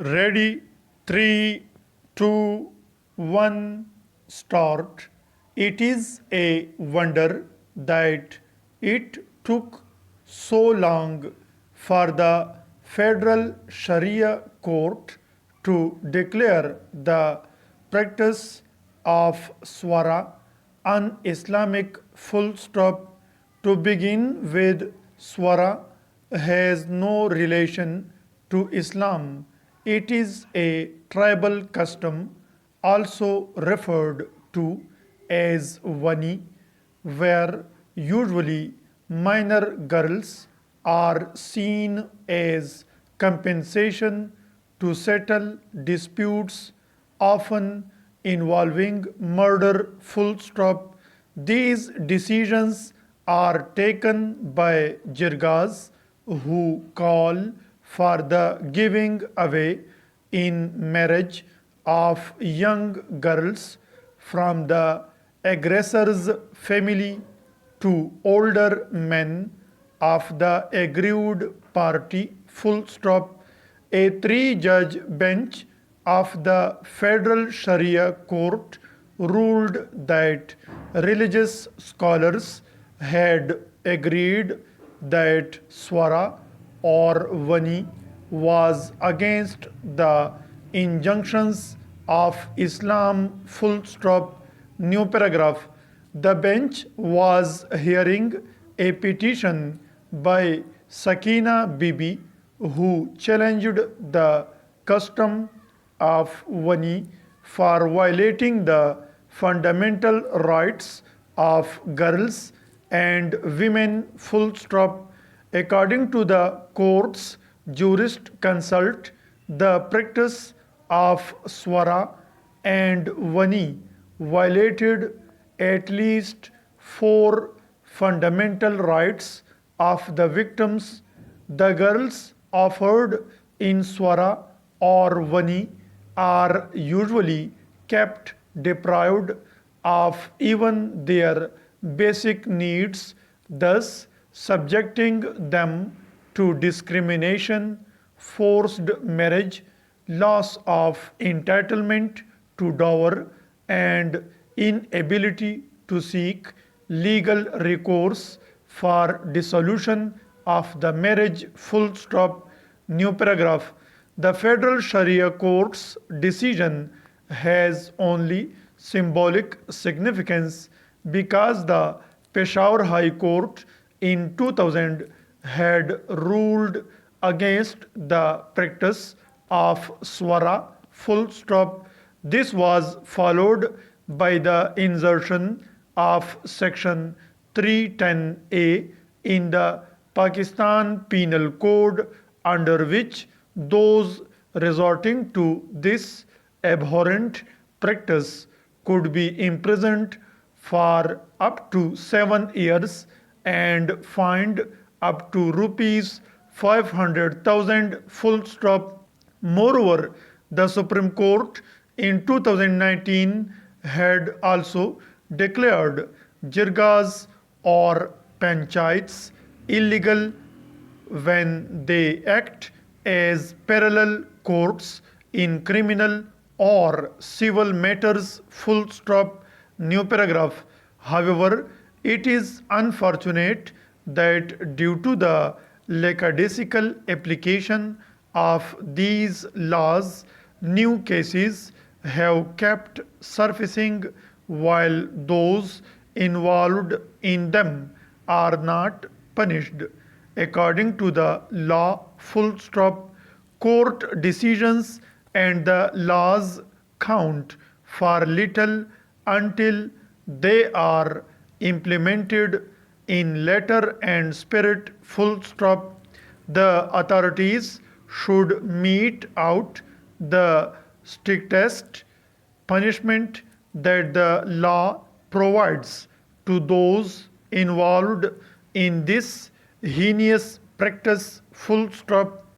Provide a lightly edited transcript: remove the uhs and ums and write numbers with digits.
Ready, three, two, one, start. It is a wonder that it took so long for the Federal Sharia Court to declare the practice of swara an Islamic full stop. To begin with, swara has no relation to Islam. It is a tribal custom, also referred to as wani, where usually minor girls are seen as compensation to settle disputes, often involving murder. Full stop. These decisions are taken by jirgas who call for the giving away in marriage of young girls from the aggressor's family to older men of the aggrieved party. Full stop. A three-judge bench of the Federal Sharia Court ruled that religious scholars had agreed that swara or wani was against the injunctions of Islam. Full stop. New paragraph. The bench was hearing a petition by Sakina Bibi, who challenged the custom of wani for violating the fundamental rights of girls and women. Full stop. According to the court's jurist consult, the practice of swara and wani violated at least four fundamental rights of the victims. The girls offered in swara or wani are usually kept deprived of even their basic needs, thus subjecting them to discrimination, forced marriage, loss of entitlement to dower, and inability to seek legal recourse for dissolution of the marriage. Full stop. New paragraph. The Federal Sharia Court's decision has only symbolic significance because the Peshawar High Court in 2000 had ruled against the practice of swara. Full stop. This was followed by the insertion of section 310A in the Pakistan Penal Code, under which those resorting to this abhorrent practice could be imprisoned for up to 7 years and fined up to rupees 500,000. Full stop. Moreover, the Supreme Court in 2019 had also declared jirgas or panchayats illegal when they act as parallel courts in criminal or civil matters. Full stop. New paragraph. However, it is unfortunate that due to the lackadaisical application of these laws, new cases have kept surfacing while those involved in them are not punished according to the law. Full stop. Court decisions and the laws count for little until they are implemented in letter and spirit. Full stop. The authorities should mete out the strictest punishment that the law provides to those involved in this heinous practice. Full stop.